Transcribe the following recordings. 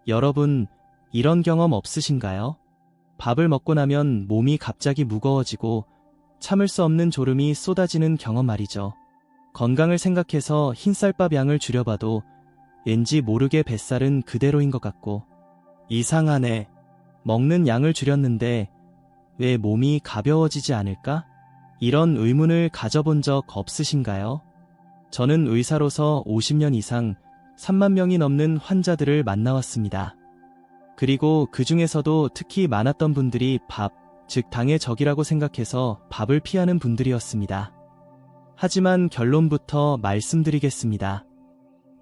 여러분, 이런 경험 없으신가요? 밥을 먹고 나면 몸이 갑자기 무거워지고 참을 수 없는 졸음이 쏟아지는 경험 말이죠. 건강을 생각해서 흰쌀밥 양을 줄여봐도 왠지 모르게 뱃살은 그대로인 것 같고, 이상하네. 먹는 양을 줄였는데 왜 몸이 가벼워지지 않을까? 이런 의문을 가져본 적 없으신가요? 저는 의사로서 50년 이상 3만 명이 넘는 환자들을 만나왔습니다. 그리고 그 중에서도 특히 많았던 분들이 밥, 즉 당의 적이라고 생각해서 밥을 피하는 분들이었습니다. 하지만 결론부터 말씀드리겠습니다.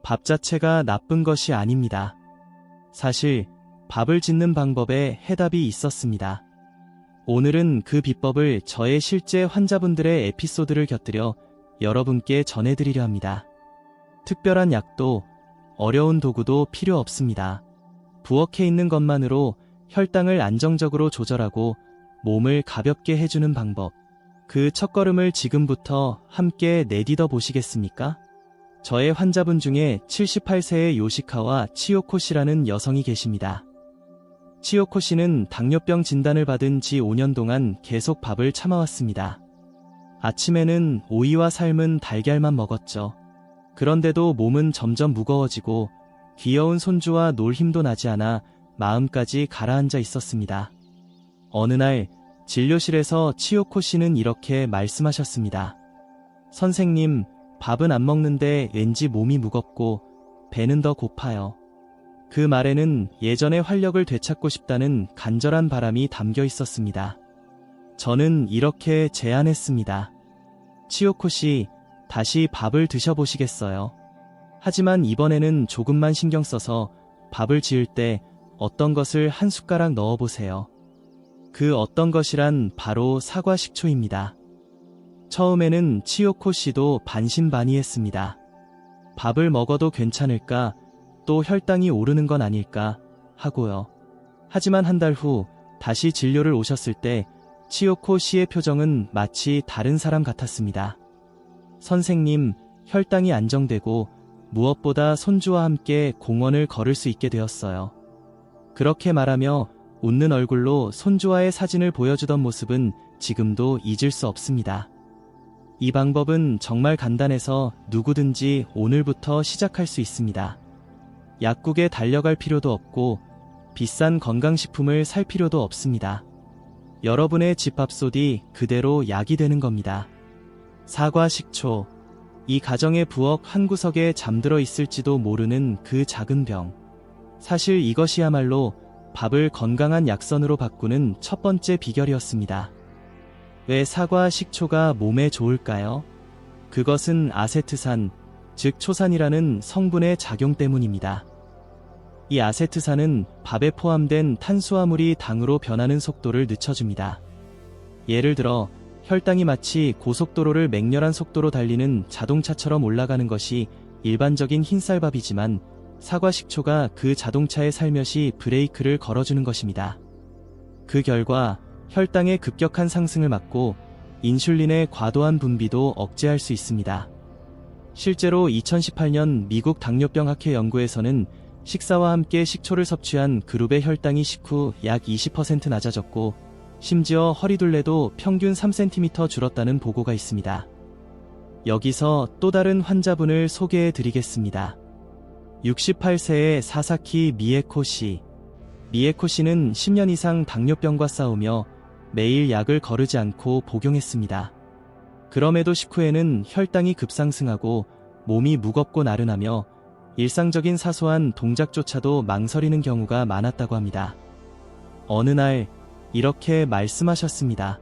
밥 자체가 나쁜 것이 아닙니다. 사실 밥을 짓는 방법에 해답이 있었습니다. 오늘은 그 비법을 저의 실제 환자분들의 에피소드를 곁들여 여러분께 전해드리려 합니다. 특별한 약도 어려운 도구도 필요 없습니다. 부엌에 있는 것만으로 혈당을 안정적으로 조절하고 몸을 가볍게 해주는 방법. 그 첫걸음을 지금부터 함께 내딛어 보시겠습니까? 저의 환자분 중에 78세의 요시카와 치요코 씨라는 여성이 계십니다. 치요코 씨는 당뇨병 진단을 받은 지 5년 동안 계속 밥을 참아왔습니다. 아침에는 오이와 삶은 달걀만 먹었죠. 그런데도 몸은 점점 무거워지고 귀여운 손주와 놀 힘도 나지 않아 마음까지 가라앉아 있었습니다. 어느 날 진료실에서 치요코 씨는 이렇게 말씀하셨습니다. 선생님, 밥은 안 먹는데 왠지 몸이 무겁고 배는 더 고파요. 그 말에는 예전의 활력을 되찾고 싶다는 간절한 바람이 담겨 있었습니다. 저는 이렇게 제안했습니다. 치요코 씨, 다시 밥을 드셔보시겠어요? 하지만 이번에는 조금만 신경 써서 밥을 지을 때 어떤 것을 한 숟가락 넣어보세요. 그 어떤 것이란 바로 사과 식초입니다. 처음에는 치요코 씨도 반신반의했습니다. 밥을 먹어도 괜찮을까? 또 혈당이 오르는 건 아닐까? 하고요. 하지만 한 달 후 다시 진료를 오셨을 때 치요코 씨의 표정은 마치 다른 사람 같았습니다. 선생님, 혈당이 안정되고 무엇보다 손주와 함께 공원을 걸을 수 있게 되었어요. 그렇게 말하며 웃는 얼굴로 손주와의 사진을 보여주던 모습은 지금도 잊을 수 없습니다. 이 방법은 정말 간단해서 누구든지 오늘부터 시작할 수 있습니다. 약국에 달려갈 필요도 없고 비싼 건강식품을 살 필요도 없습니다. 여러분의 집밥솥이 그대로 약이 되는 겁니다. 사과 식초, 이 가정의 부엌 한 구석에 잠들어 있을지도 모르는 그 작은 병. 사실 이것이야말로 밥을 건강한 약선으로 바꾸는 첫 번째 비결이었습니다. 왜 사과 식초가 몸에 좋을까요? 그것은 아세트산, 즉 초산이라는 성분의 작용 때문입니다. 이 아세트산은 밥에 포함된 탄수화물이 당으로 변하는 속도를 늦춰줍니다. 예를 들어 혈당이 마치 고속도로를 맹렬한 속도로 달리는 자동차처럼 올라가는 것이 일반적인 흰쌀밥이지만 사과 식초가 그 자동차에 살며시 브레이크를 걸어주는 것입니다. 그 결과 혈당의 급격한 상승을 막고 인슐린의 과도한 분비도 억제할 수 있습니다. 실제로 2018년 미국 당뇨병 학회 연구에서는 식사와 함께 식초를 섭취한 그룹의 혈당이 식후 약 20% 낮아졌고 심지어 허리둘레도 평균 3cm 줄었다는 보고가 있습니다. 여기서 또 다른 환자분을 소개해 드리겠습니다. 68세의 사사키 미에코 씨. 미에코 씨는 10년 이상 당뇨병과 싸우며 매일 약을 거르지 않고 복용했습니다. 그럼에도 식후에는 혈당이 급상승하고 몸이 무겁고 나른하며 일상적인 사소한 동작조차도 망설이는 경우가 많았다고 합니다. 어느 날 이렇게 말씀하셨습니다.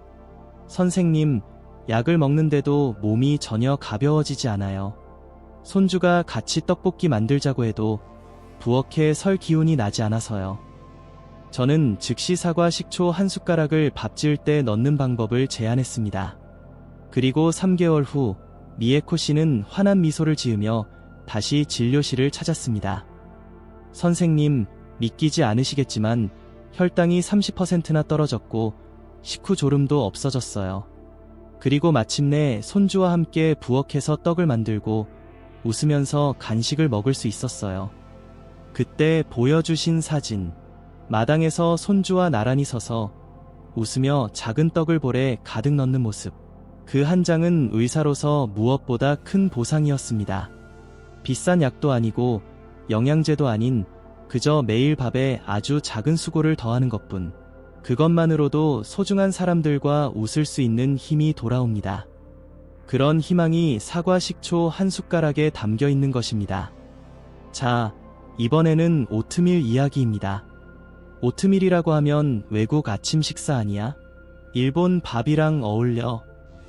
선생님, 약을 먹는데도 몸이 전혀 가벼워지지 않아요. 손주가 같이 떡볶이 만들자고 해도 부엌에 설 기운이 나지 않아서요. 저는 즉시 사과 식초 한 숟가락을 밥 지을 때 넣는 방법을 제안했습니다. 그리고 3개월 후 미에코 씨는 환한 미소를 지으며 다시 진료실을 찾았습니다. 선생님, 믿기지 않으시겠지만 혈당이 30%나 떨어졌고 식후 졸음도 없어졌어요. 그리고 마침내 손주와 함께 부엌에서 떡을 만들고 웃으면서 간식을 먹을 수 있었어요. 그때 보여주신 사진. 마당에서 손주와 나란히 서서 웃으며 작은 떡을 볼에 가득 넣는 모습. 그 한 장은 의사로서 무엇보다 큰 보상이었습니다. 비싼 약도 아니고 영양제도 아닌 그저 매일 밥에 아주 작은 수고를 더하는 것뿐. 그것만으로도 소중한 사람들과 웃을 수 있는 힘이 돌아옵니다. 그런 희망이 사과 식초 한 숟가락에 담겨 있는 것입니다. 자, 이번에는 오트밀 이야기입니다. 오트밀이라고 하면 외국 아침 식사 아니야? 일본 밥이랑 어울려?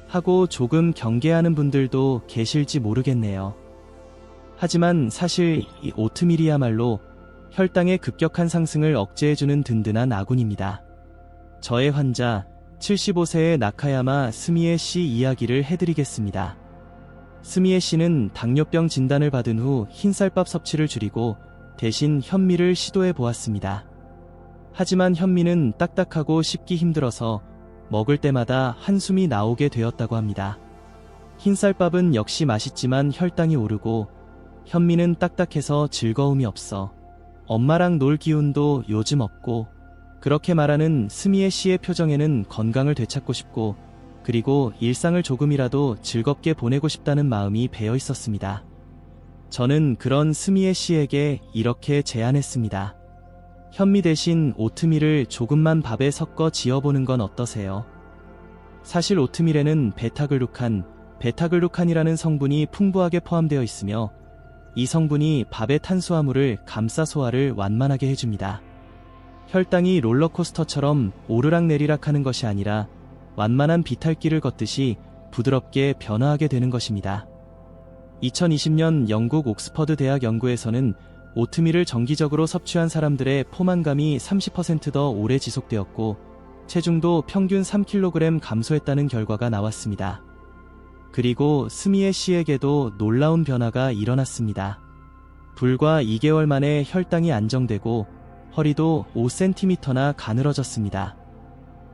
하고 조금 경계하는 분들도 계실지 모르겠네요. 하지만 사실 이 오트밀이야말로 혈당의 급격한 상승을 억제해주는 든든한 아군입니다. 저의 환자 75세의 나카야마 스미에 씨 이야기를 해드리겠습니다. 스미에 씨는 당뇨병 진단을 받은 후 흰쌀밥 섭취를 줄이고 대신 현미를 시도해 보았습니다. 하지만 현미는 딱딱하고 씹기 힘들어서 먹을 때마다 한숨이 나오게 되었다고 합니다. 흰쌀밥은 역시 맛있지만 혈당이 오르고 현미는 딱딱해서 즐거움이 없어. 엄마랑 놀 기운도 요즘 없고. 그렇게 말하는 스미에 씨의 표정에는 건강을 되찾고 싶고 그리고 일상을 조금이라도 즐겁게 보내고 싶다는 마음이 배어 있었습니다. 저는 그런 스미에 씨에게 이렇게 제안했습니다. 현미 대신 오트밀을 조금만 밥에 섞어 지어보는 건 어떠세요? 사실 오트밀에는 베타글루칸이라는 성분이 풍부하게 포함되어 있으며 이 성분이 밥의 탄수화물을 감싸 소화를 완만하게 해줍니다. 혈당이 롤러코스터처럼 오르락내리락 하는 것이 아니라 완만한 비탈길을 걷듯이 부드럽게 변화하게 되는 것입니다. 2020년 영국 옥스퍼드 대학 연구에서는 오트밀을 정기적으로 섭취한 사람들의 포만감이 30% 더 오래 지속되었고 체중도 평균 3kg 감소했다는 결과가 나왔습니다. 그리고 스미에 씨에게도 놀라운 변화가 일어났습니다. 불과 2개월 만에 혈당이 안정되고 허리도 5cm나 가늘어졌습니다.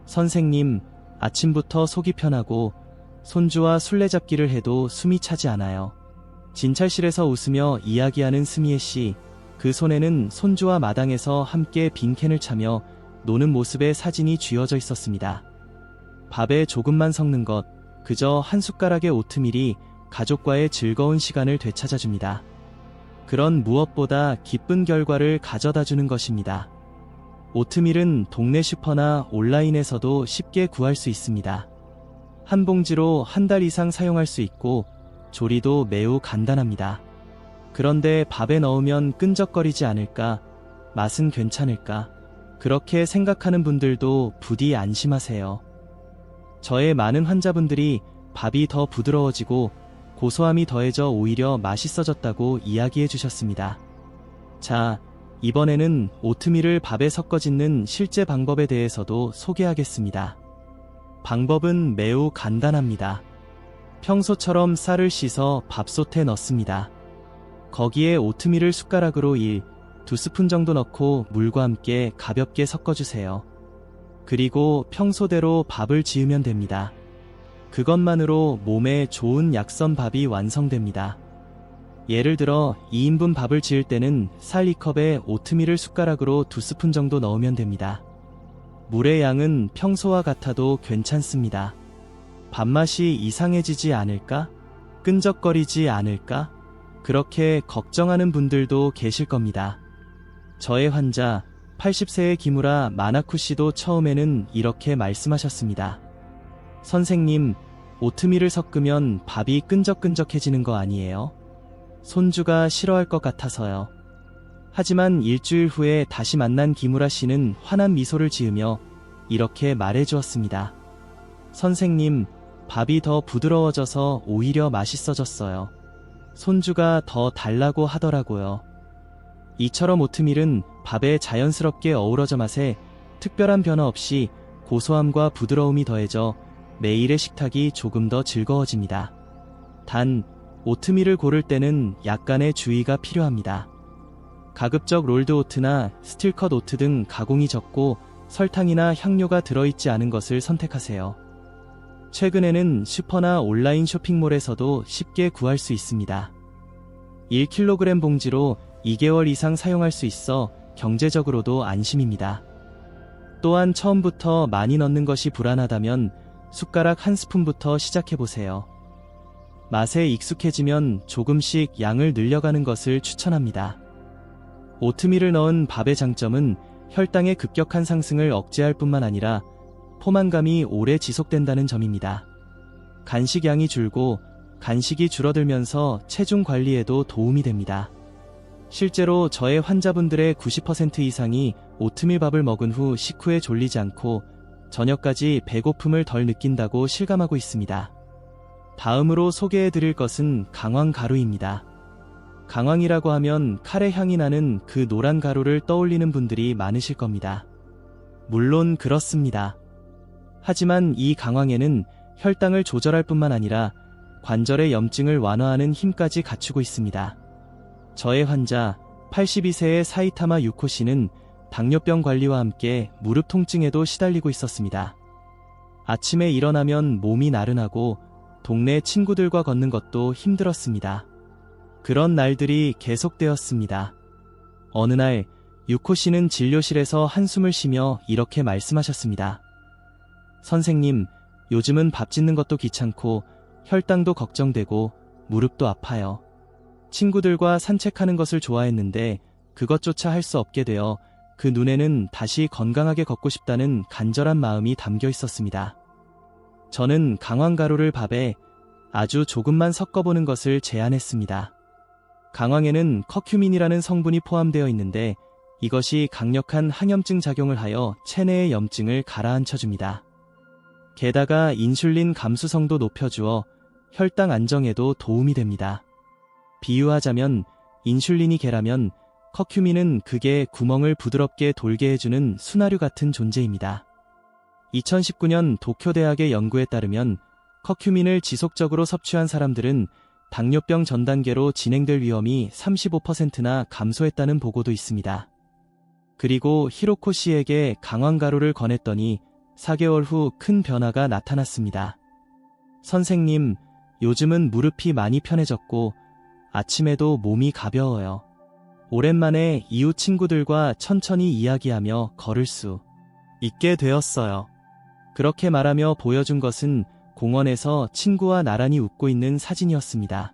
선생님, 아침부터 속이 편하고 손주와 술래잡기를 해도 숨이 차지 않아요. 진찰실에서 웃으며 이야기하는 스미에 씨, 그 손에는 손주와 마당에서 함께 빈캔을 차며 노는 모습의 사진이 쥐어져 있었습니다. 밥에 조금만 섞는 것, 그저 한 숟가락의 오트밀이 가족과의 즐거운 시간을 되찾아줍니다. 그런 무엇보다 기쁜 결과를 가져다주는 것입니다. 오트밀은 동네 슈퍼나 온라인에서도 쉽게 구할 수 있습니다. 한 봉지로 한 달 이상 사용할 수 있고 조리도 매우 간단합니다. 그런데 밥에 넣으면 끈적거리지 않을까? 맛은 괜찮을까? 그렇게 생각하는 분들도 부디 안심하세요. 저의 많은 환자분들이 밥이 더 부드러워지고 고소함이 더해져 오히려 맛있어졌다고 이야기해 주셨습니다. 자, 이번에는 오트밀을 밥에 섞어 짓는 실제 방법에 대해서도 소개하겠습니다. 방법은 매우 간단합니다. 평소처럼 쌀을 씻어 밥솥에 넣습니다. 거기에 오트밀을 숟가락으로 2스푼 정도 넣고 물과 함께 가볍게 섞어주세요. 그리고 평소대로 밥을 지으면 됩니다. 그것만으로 몸에 좋은 약선밥이 완성됩니다. 예를 들어 2인분 밥을 지을 때는 쌀 2컵에 오트밀을 숟가락으로 2스푼 정도 넣으면 됩니다. 물의 양은 평소와 같아도 괜찮습니다. 밥맛이 이상해지지 않을까? 끈적거리지 않을까? 그렇게 걱정하는 분들도 계실 겁니다. 저의 환자 80세의 기무라 마나쿠 씨도 처음에는 이렇게 말씀하셨습니다. 선생님, 오트밀을 섞으면 밥이 끈적끈적해지는 거 아니에요? 손주가 싫어할 것 같아서요. 하지만 일주일 후에 다시 만난 기무라 씨는 환한 미소를 지으며 이렇게 말해주었습니다. 선생님, 밥이 더 부드러워져서 오히려 맛있어졌어요. 손주가 더 달라고 하더라고요. 이처럼 오트밀은 밥에 자연스럽게 어우러져 맛에 특별한 변화 없이 고소함과 부드러움이 더해져 매일의 식탁이 조금 더 즐거워집니다. 단, 오트밀을 고를 때는 약간의 주의가 필요합니다. 가급적 롤드 오트나 스틸컷 오트 등 가공이 적고 설탕이나 향료가 들어있지 않은 것을 선택하세요. 최근에는 슈퍼나 온라인 쇼핑몰에서도 쉽게 구할 수 있습니다. 1kg 봉지로 2개월 이상 사용할 수 있어 경제적으로도 안심입니다. 또한 처음부터 많이 넣는 것이 불안하다면 숟가락 한 스푼부터 시작해보세요. 맛에 익숙해지면 조금씩 양을 늘려가는 것을 추천합니다. 오트밀을 넣은 밥의 장점은 혈당의 급격한 상승을 억제할 뿐만 아니라 포만감이 오래 지속된다는 점입니다. 간식 양이 줄고 간식이 줄어들면서 체중 관리에도 도움이 됩니다. 실제로 저의 환자분들의 90% 이상이 오트밀 밥을 먹은 후 식후에 졸리지 않고 저녁까지 배고픔을 덜 느낀다고 실감하고 있습니다. 다음으로 소개해드릴 것은 강황 가루입니다. 강황이라고 하면 카레 향이 나는 그 노란 가루를 떠올리는 분들이 많으실 겁니다. 물론 그렇습니다. 하지만 이 강황에는 혈당을 조절할 뿐만 아니라 관절의 염증을 완화하는 힘까지 갖추고 있습니다. 저의 환자 82세의 사이타마 유코 씨는 당뇨병 관리와 함께 무릎 통증에도 시달리고 있었습니다. 아침에 일어나면 몸이 나른하고 동네 친구들과 걷는 것도 힘들었습니다. 그런 날들이 계속되었습니다. 어느 날 유코 씨는 진료실에서 한숨을 쉬며 이렇게 말씀하셨습니다. 선생님, 요즘은 밥 짓는 것도 귀찮고 혈당도 걱정되고 무릎도 아파요. 친구들과 산책하는 것을 좋아했는데 그것조차 할 수 없게 되어 그 눈에는 다시 건강하게 걷고 싶다는 간절한 마음이 담겨 있었습니다. 저는 강황가루를 밥에 아주 조금만 섞어보는 것을 제안했습니다. 강황에는 커큐민이라는 성분이 포함되어 있는데 이것이 강력한 항염증 작용을 하여 체내의 염증을 가라앉혀줍니다. 게다가 인슐린 감수성도 높여주어 혈당 안정에도 도움이 됩니다. 비유하자면 인슐린이 개라면 커큐민은 극의 구멍을 부드럽게 돌게 해주는 순하류 같은 존재입니다. 2019년 도쿄대학의 연구에 따르면 커큐민을 지속적으로 섭취한 사람들은 당뇨병 전 단계로 진행될 위험이 35%나 감소했다는 보고도 있습니다. 그리고 히로코 씨에게 강황가루를 권했더니 4개월 후 큰 변화가 나타났습니다. 선생님, 요즘은 무릎이 많이 편해졌고 아침에도 몸이 가벼워요. 오랜만에 이웃 친구들과 천천히 이야기하며 걸을 수 있게 되었어요. 그렇게 말하며 보여준 것은 공원에서 친구와 나란히 웃고 있는 사진이었습니다.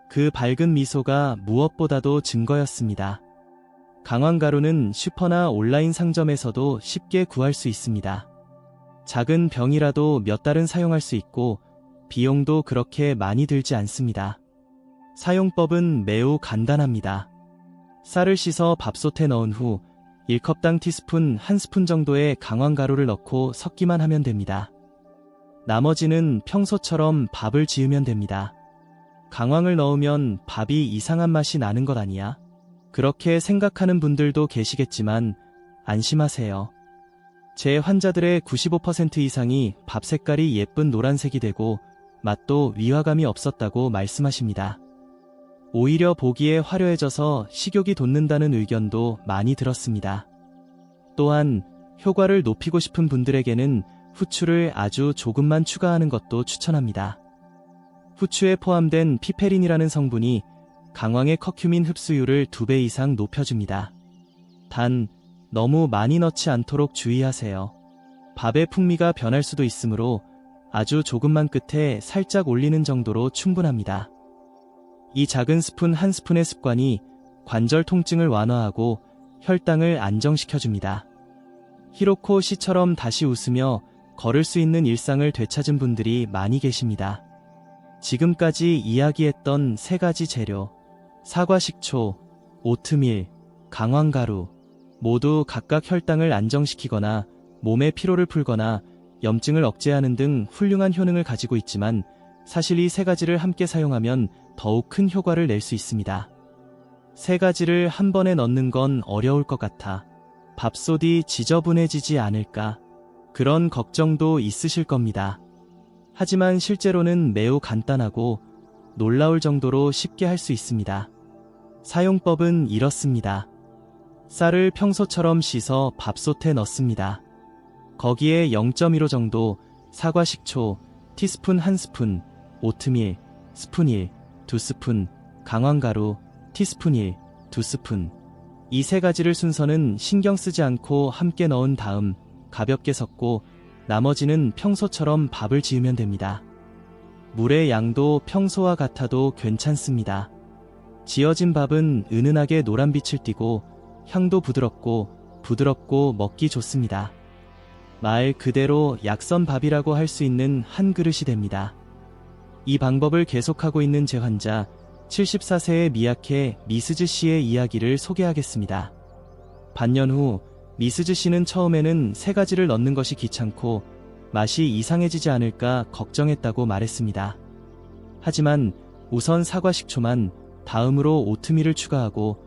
그 밝은 미소가 무엇보다도 증거였습니다. 강황가루는 슈퍼나 온라인 상점에서도 쉽게 구할 수 있습니다. 작은 병이라도 몇 달은 사용할 수 있고 비용도 그렇게 많이 들지 않습니다. 사용법은 매우 간단합니다. 쌀을 씻어 밥솥에 넣은 후 1컵당 티스푼 1스푼 정도의 강황가루를 넣고 섞기만 하면 됩니다. 나머지는 평소처럼 밥을 지으면 됩니다. 강황을 넣으면 밥이 이상한 맛이 나는 것 아니야? 그렇게 생각하는 분들도 계시겠지만 안심하세요. 제 환자들의 95% 이상이 밥 색깔이 예쁜 노란색이 되고 맛도 위화감이 없었다고 말씀하십니다. 오히려 보기에 화려해져서 식욕이 돋는다는 의견도 많이 들었습니다. 또한 효과를 높이고 싶은 분들에게는 후추를 아주 조금만 추가하는 것도 추천합니다. 후추에 포함된 피페린이라는 성분이 강황의 커큐민 흡수율을 2배 이상 높여줍니다. 단, 너무 많이 넣지 않도록 주의하세요. 밥의 풍미가 변할 수도 있으므로 아주 조금만 끝에 살짝 올리는 정도로 충분합니다. 이 작은 스푼 한 스푼의 습관이 관절 통증을 완화하고 혈당을 안정시켜줍니다. 히로코 씨처럼 다시 웃으며 걸을 수 있는 일상을 되찾은 분들이 많이 계십니다. 지금까지 이야기했던 3가지 재료, 사과식초, 오트밀, 강황가루, 모두 각각 혈당을 안정시키거나 몸의 피로를 풀거나 염증을 억제하는 등 훌륭한 효능을 가지고 있지만 사실 이 3가지를 함께 사용하면 더욱 큰 효과를 낼 수 있습니다. 3가지를 한 번에 넣는 건 어려울 것 같아 밥솥이 지저분해지지 않을까 그런 걱정도 있으실 겁니다. 하지만 실제로는 매우 간단하고 놀라울 정도로 쉽게 할 수 있습니다. 사용법은 이렇습니다. 쌀을 평소처럼 씻어 밥솥에 넣습니다. 거기에 0.15 정도 사과식초, 티스푼 1스푼, 오트밀, 스푼 1, 2스푼, 강황가루, 티스푼 1, 2스푼. 이 3가지를 순서는 신경 쓰지 않고 함께 넣은 다음 가볍게 섞고 나머지는 평소처럼 밥을 지으면 됩니다. 물의 양도 평소와 같아도 괜찮습니다. 지어진 밥은 은은하게 노란빛을 띠고 향도 부드럽고 먹기 좋습니다. 말 그대로 약선밥이라고 할 수 있는 한 그릇이 됩니다. 이 방법을 계속하고 있는 제 환자 74세의 미약해 미스즈 씨의 이야기를 소개하겠습니다. 반년 후 미스즈 씨는 처음에는 3가지를 넣는 것이 귀찮고 맛이 이상해지지 않을까 걱정했다고 말했습니다. 하지만 우선 사과 식초만, 다음으로 오트밀을 추가하고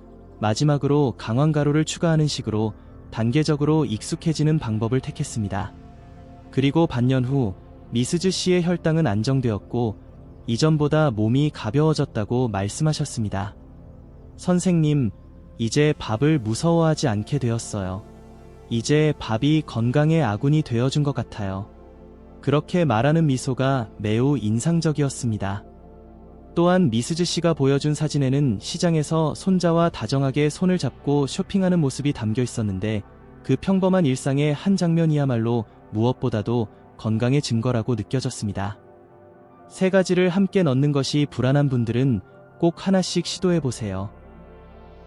마지막으로 강황가루를 추가하는 식으로 단계적으로 익숙해지는 방법을 택했습니다. 그리고 반년 후 미스즈 씨의 혈당은 안정되었고 이전보다 몸이 가벼워졌다고 말씀하셨습니다. 선생님, 이제 밥을 무서워하지 않게 되었어요. 이제 밥이 건강의 아군이 되어준 것 같아요. 그렇게 말하는 미소가 매우 인상적이었습니다. 또한 미스즈 씨가 보여준 사진에는 시장에서 손자와 다정하게 손을 잡고 쇼핑하는 모습이 담겨 있었는데 그 평범한 일상의 한 장면이야말로 무엇보다도 건강의 증거라고 느껴졌습니다. 3가지를 함께 넣는 것이 불안한 분들은 꼭 하나씩 시도해보세요.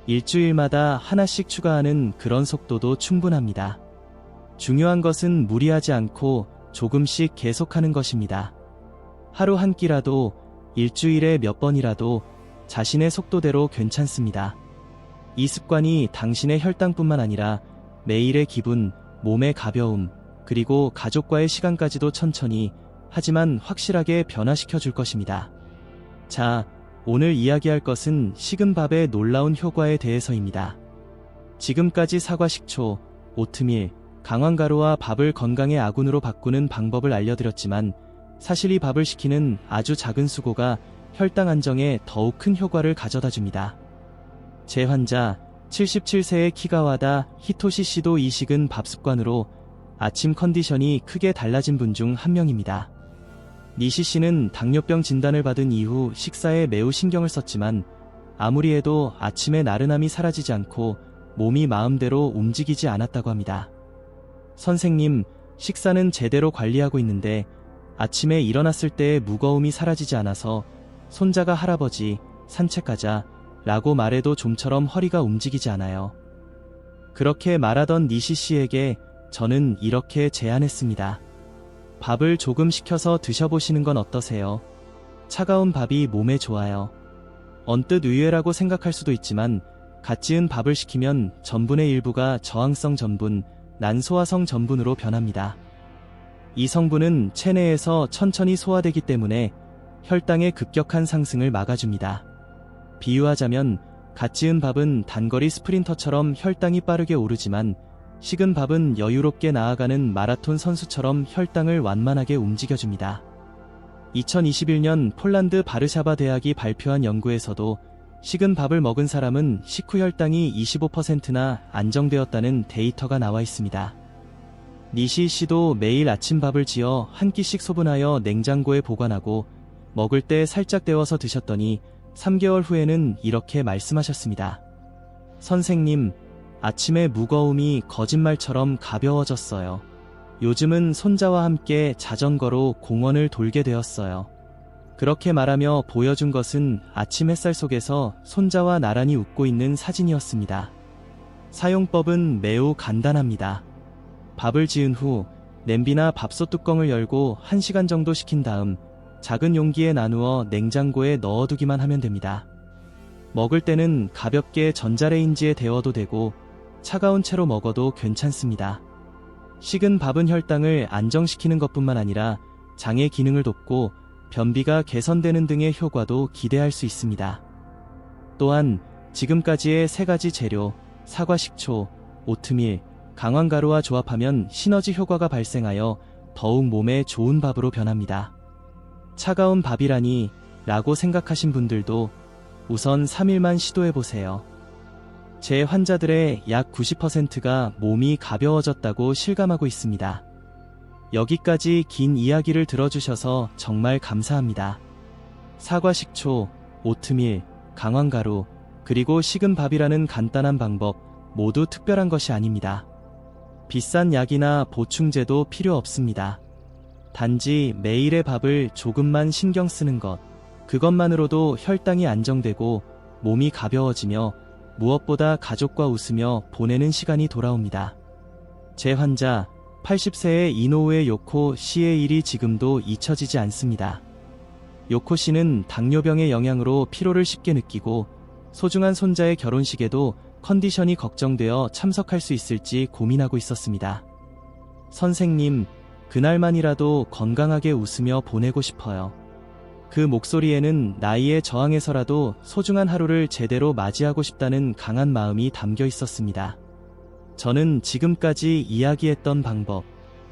일주일마다 하나씩 추가하는 그런 속도도 충분합니다. 중요한 것은 무리하지 않고 조금씩 계속하는 것입니다. 하루 한 끼라도, 일주일에 몇 번이라도 자신의 속도대로 괜찮습니다. 이 습관이 당신의 혈당뿐만 아니라 매일의 기분, 몸의 가벼움, 그리고 가족과의 시간까지도 천천히 하지만 확실하게 변화시켜 줄 것입니다. 자, 오늘 이야기할 것은 식은 밥의 놀라운 효과에 대해서입니다. 지금까지 사과 식초, 오트밀, 강황가루와 밥을 건강의 아군으로 바꾸는 방법을 알려드렸지만 사실 이 밥을 시키는 아주 작은 수고가 혈당 안정에 더욱 큰 효과를 가져다 줍니다. 제 환자 77세의 키가와다 히토시 씨도 이 식은 밥 습관으로 아침 컨디션이 크게 달라진 분 중 한 명입니다. 니시 씨는 당뇨병 진단을 받은 이후 식사에 매우 신경을 썼지만 아무리 해도 아침에 나른함이 사라지지 않고 몸이 마음대로 움직이지 않았다고 합니다. 선생님, 식사는 제대로 관리하고 있는데 아침에 일어났을 때의 무거움이 사라지지 않아서 손자가 할아버지, 산책하자 라고 말해도 좀처럼 허리가 움직이지 않아요. 그렇게 말하던 니시 씨에게 저는 이렇게 제안했습니다. 밥을 조금 식혀서 드셔보시는 건 어떠세요? 차가운 밥이 몸에 좋아요. 언뜻 의외라고 생각할 수도 있지만 갓 지은 밥을 식히면 전분의 일부가 저항성 전분, 난소화성 전분으로 변합니다. 이 성분은 체내에서 천천히 소화되기 때문에 혈당의 급격한 상승을 막아줍니다. 비유하자면 갓 지은 밥은 단거리 스프린터처럼 혈당이 빠르게 오르지만 식은 밥은 여유롭게 나아가는 마라톤 선수처럼 혈당을 완만하게 움직여줍니다. 2021년 폴란드 바르샤바 대학이 발표한 연구에서도 식은 밥을 먹은 사람은 식후 혈당이 25%나 안정되었다는 데이터가 나와 있습니다. 니시 씨도 매일 아침밥을 지어 한 끼씩 소분하여 냉장고에 보관하고 먹을 때 살짝 데워서 드셨더니 3개월 후에는 이렇게 말씀하셨습니다. 선생님, 아침의 무거움이 거짓말처럼 가벼워졌어요. 요즘은 손자와 함께 자전거로 공원을 돌게 되었어요. 그렇게 말하며 보여준 것은 아침 햇살 속에서 손자와 나란히 웃고 있는 사진이었습니다. 사용법은 매우 간단합니다. 밥을 지은 후 냄비나 밥솥 뚜껑을 열고 1시간 정도 식힌 다음 작은 용기에 나누어 냉장고에 넣어두기만 하면 됩니다. 먹을 때는 가볍게 전자레인지에 데워도 되고 차가운 채로 먹어도 괜찮습니다. 식은 밥은 혈당을 안정시키는 것뿐만 아니라 장의 기능을 돕고 변비가 개선되는 등의 효과도 기대할 수 있습니다. 또한 지금까지의 3가지 재료, 사과 식초, 오트밀, 강황가루와 조합하면 시너지 효과가 발생하여 더욱 몸에 좋은 밥으로 변합니다. 차가운 밥이라니 라고 생각하신 분들도 우선 3일만 시도해보세요. 제 환자들의 약 90%가 몸이 가벼워졌다고 실감하고 있습니다. 여기까지 긴 이야기를 들어주셔서 정말 감사합니다. 사과 식초, 오트밀, 강황가루, 그리고 식은 밥이라는 간단한 방법 모두 특별한 것이 아닙니다. 비싼 약이나 보충제도 필요 없습니다. 단지 매일의 밥을 조금만 신경 쓰는 것, 그것만으로도 혈당이 안정되고 몸이 가벼워지며 무엇보다 가족과 웃으며 보내는 시간이 돌아옵니다. 제 환자 80세의 이노우에 요코 씨의 일이 지금도 잊혀지지 않습니다. 요코 씨는 당뇨병의 영향으로 피로를 쉽게 느끼고 소중한 손자의 결혼식에도 컨디션이 걱정되어 참석할 수 있을지 고민하고 있었습니다. 선생님, 그날만이라도 건강하게 웃으며 보내고 싶어요. 그 목소리에는 나이에 저항해서라도 소중한 하루를 제대로 맞이하고 싶다는 강한 마음이 담겨 있었습니다. 저는 지금까지 이야기했던 방법,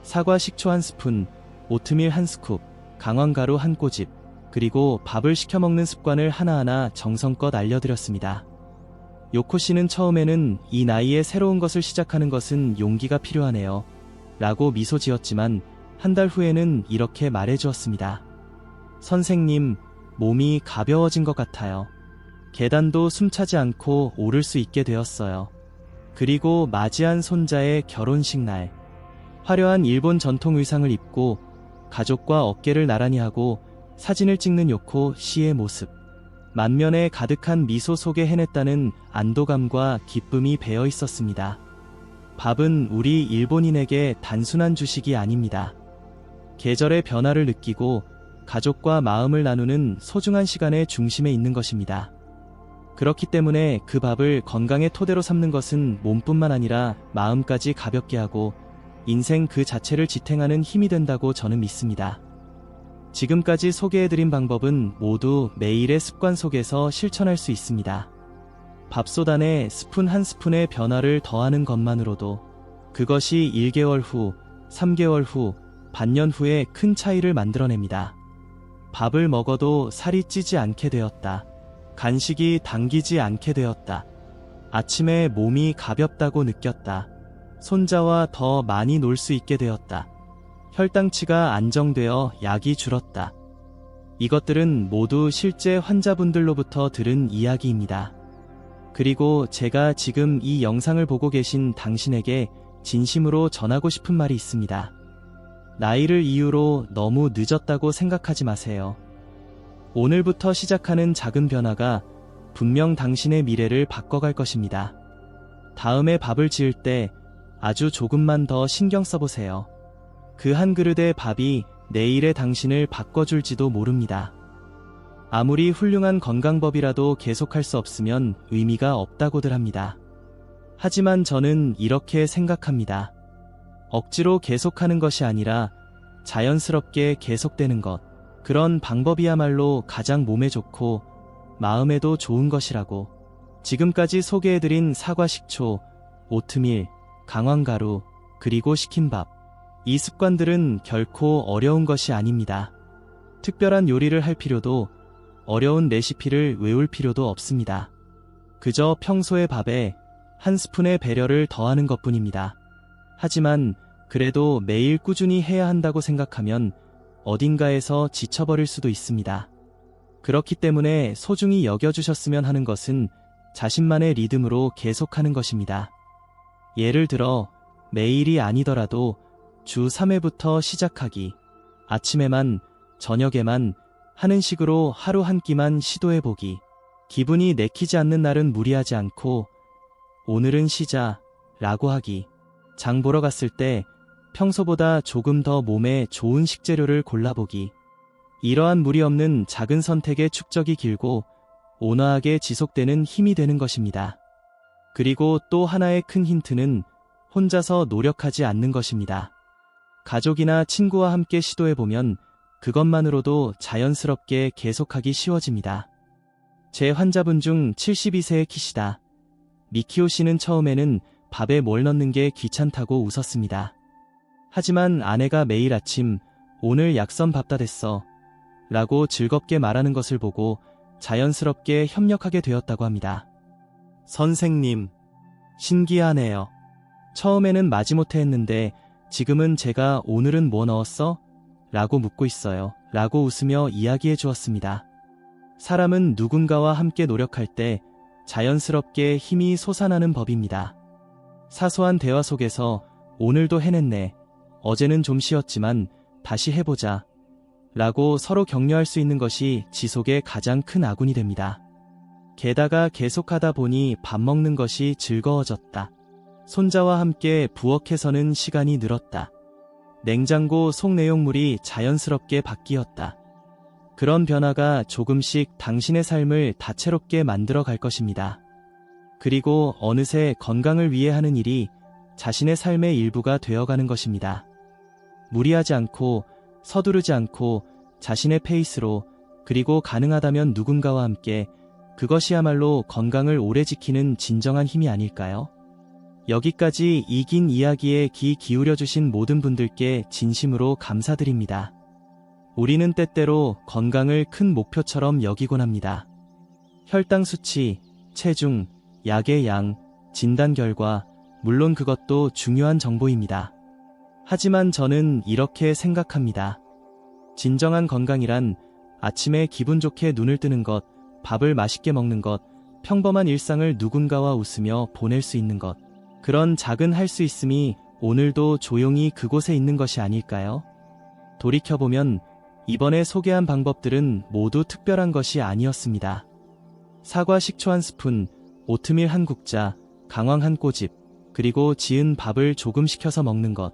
사과 식초 한 스푼, 오트밀 한 스쿱, 강황가루 한 꼬집, 그리고 밥을 시켜 먹는 습관을 하나하나 정성껏 알려드렸습니다. 요코 씨는 처음에는 이 나이에 새로운 것을 시작하는 것은 용기가 필요하네요 라고 미소 지었지만 한 달 후에는 이렇게 말해주었습니다. 선생님, 몸이 가벼워진 것 같아요. 계단도 숨차지 않고 오를 수 있게 되었어요. 그리고 맞이한 손자의 결혼식 날, 화려한 일본 전통 의상을 입고 가족과 어깨를 나란히 하고 사진을 찍는 요코 씨의 모습, 만면에 가득한 미소 속에 해냈다는 안도감과 기쁨이 배어 있었습니다. 밥은 우리 일본인에게 단순한 주식이 아닙니다. 계절의 변화를 느끼고 가족과 마음을 나누는 소중한 시간의 중심에 있는 것입니다. 그렇기 때문에 그 밥을 건강의 토대로 삼는 것은 몸뿐만 아니라 마음까지 가볍게 하고 인생 그 자체를 지탱하는 힘이 된다고 저는 믿습니다. 지금까지 소개해드린 방법은 모두 매일의 습관 속에서 실천할 수 있습니다. 밥솥 안에 스푼 한 스푼의 변화를 더하는 것만으로도 그것이 1개월 후, 3개월 후, 반년 후에 큰 차이를 만들어냅니다. 밥을 먹어도 살이 찌지 않게 되었다. 간식이 당기지 않게 되었다. 아침에 몸이 가볍다고 느꼈다. 손자와 더 많이 놀 수 있게 되었다. 혈당치가 안정되어 약이 줄었다. 이것들은 모두 실제 환자분들로부터 들은 이야기입니다. 그리고 제가 지금 이 영상을 보고 계신 당신에게 진심으로 전하고 싶은 말이 있습니다. 나이를 이유로 너무 늦었다고 생각하지 마세요. 오늘부터 시작하는 작은 변화가 분명 당신의 미래를 바꿔갈 것입니다. 다음에 밥을 지을 때 아주 조금만 더 신경 써보세요. 그 한 그릇의 밥이 내일의 당신을 바꿔줄지도 모릅니다. 아무리 훌륭한 건강법이라도 계속할 수 없으면 의미가 없다고들 합니다. 하지만 저는 이렇게 생각합니다. 억지로 계속하는 것이 아니라 자연스럽게 계속되는 것, 그런 방법이야말로 가장 몸에 좋고 마음에도 좋은 것이라고. 지금까지 소개해드린 사과 식초, 오트밀, 강황가루, 그리고 식힌 밥, 이 습관들은 결코 어려운 것이 아닙니다. 특별한 요리를 할 필요도 어려운 레시피를 외울 필요도 없습니다. 그저 평소의 밥에 한 스푼의 배려를 더하는 것뿐입니다. 하지만 그래도 매일 꾸준히 해야 한다고 생각하면 어딘가에서 지쳐버릴 수도 있습니다. 그렇기 때문에 소중히 여겨주셨으면 하는 것은 자신만의 리듬으로 계속하는 것입니다. 예를 들어 매일이 아니더라도 주 3회부터 시작하기, 아침에만, 저녁에만 하는 식으로 하루 한 끼만 시도해보기, 기분이 내키지 않는 날은 무리하지 않고 오늘은 쉬자 라고 하기, 장 보러 갔을 때 평소보다 조금 더 몸에 좋은 식재료를 골라보기, 이러한 무리 없는 작은 선택의 축적이 길고 온화하게 지속되는 힘이 되는 것입니다. 그리고 또 하나의 큰 힌트는 혼자서 노력하지 않는 것입니다. 가족이나 친구와 함께 시도해보면 그것만으로도 자연스럽게 계속하기 쉬워집니다. 제 환자분 중 72세의 키시다 미키오 씨는 처음에는 밥에 뭘 넣는 게 귀찮다고 웃었습니다. 하지만 아내가 매일 아침 오늘 약선 밥 다 됐어 라고 즐겁게 말하는 것을 보고 자연스럽게 협력하게 되었다고 합니다. 선생님, 신기하네요. 처음에는 마지못해 했는데 지금은 제가 오늘은 뭐 넣었어? 라고 묻고 있어요. 라고 웃으며 이야기해 주었습니다. 사람은 누군가와 함께 노력할 때 자연스럽게 힘이 솟아나는 법입니다. 사소한 대화 속에서 오늘도 해냈네. 어제는 좀 쉬었지만 다시 해보자. 라고 서로 격려할 수 있는 것이 지속의 가장 큰 아군이 됩니다. 게다가 계속하다 보니 밥 먹는 것이 즐거워졌다. 손자와 함께 부엌에서는 시간이 늘었다. 냉장고 속 내용물이 자연스럽게 바뀌었다. 그런 변화가 조금씩 당신의 삶을 다채롭게 만들어 갈 것입니다. 그리고 어느새 건강을 위해 하는 일이 자신의 삶의 일부가 되어가는 것입니다. 무리하지 않고 서두르지 않고 자신의 페이스로, 그리고 가능하다면 누군가와 함께, 그것이야말로 건강을 오래 지키는 진정한 힘이 아닐까요? 여기까지 이 긴 이야기에 귀 기울여주신 모든 분들께 진심으로 감사드립니다. 우리는 때때로 건강을 큰 목표처럼 여기곤 합니다. 혈당 수치, 체중, 약의 양, 진단 결과, 물론 그것도 중요한 정보입니다. 하지만 저는 이렇게 생각합니다. 진정한 건강이란 아침에 기분 좋게 눈을 뜨는 것, 밥을 맛있게 먹는 것, 평범한 일상을 누군가와 웃으며 보낼 수 있는 것, 그런 작은 할 수 있음이 오늘도 조용히 그곳에 있는 것이 아닐까요? 돌이켜보면 이번에 소개한 방법들은 모두 특별한 것이 아니었습니다. 사과 식초 한 스푼, 오트밀 한 국자, 강황 한 꼬집, 그리고 지은 밥을 조금 식혀서 먹는 것,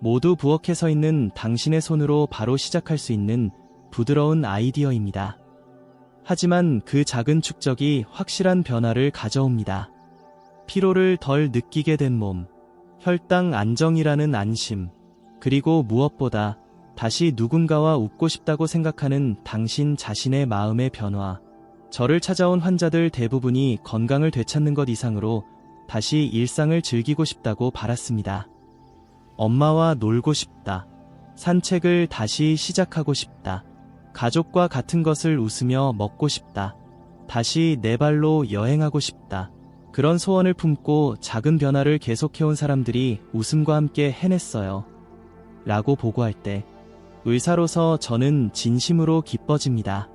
모두 부엌에 서 있는 당신의 손으로 바로 시작할 수 있는 부드러운 아이디어입니다. 하지만 그 작은 축적이 확실한 변화를 가져옵니다. 피로를 덜 느끼게 된 몸, 혈당 안정이라는 안심, 그리고 무엇보다 다시 누군가와 웃고 싶다고 생각하는 당신 자신의 마음의 변화. 저를 찾아온 환자들 대부분이 건강을 되찾는 것 이상으로 다시 일상을 즐기고 싶다고 바랐습니다. 엄마와 놀고 싶다. 산책을 다시 시작하고 싶다. 가족과 같은 것을 웃으며 먹고 싶다. 다시 내 발로 여행하고 싶다. 그런 소원을 품고 작은 변화를 계속해온 사람들이 웃음과 함께 해냈어요. 라고 보고할 때 의사로서 저는 진심으로 기뻐집니다.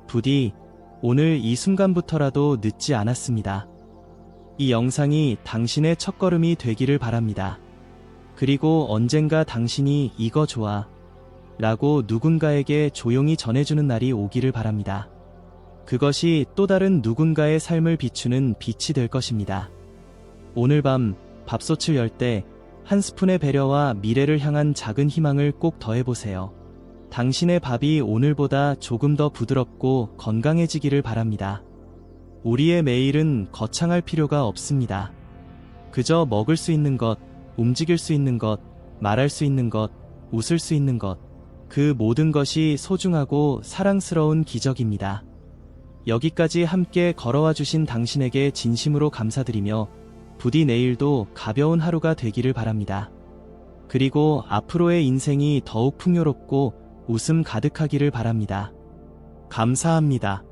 부디 오늘 이 순간부터라도 늦지 않았습니다. 이 영상이 당신의 첫걸음이 되기를 바랍니다. 그리고 언젠가 당신이 이거 좋아 라고 누군가에게 조용히 전해주는 날이 오기를 바랍니다. 그것이 또 다른 누군가의 삶을 비추는 빛이 될 것입니다. 오늘 밤 밥솥을 열 때 한 스푼의 배려와 미래를 향한 작은 희망을 꼭 더해보세요. 당신의 밥이 오늘보다 조금 더 부드럽고 건강해지기를 바랍니다. 우리의 매일은 거창할 필요가 없습니다. 그저 먹을 수 있는 것, 움직일 수 있는 것, 말할 수 있는 것, 웃을 수 있는 것, 그 모든 것이 소중하고 사랑스러운 기적입니다. 여기까지 함께 걸어와 주신 당신에게 진심으로 감사드리며 부디 내일도 가벼운 하루가 되기를 바랍니다. 그리고 앞으로의 인생이 더욱 풍요롭고 웃음 가득하기를 바랍니다. 감사합니다.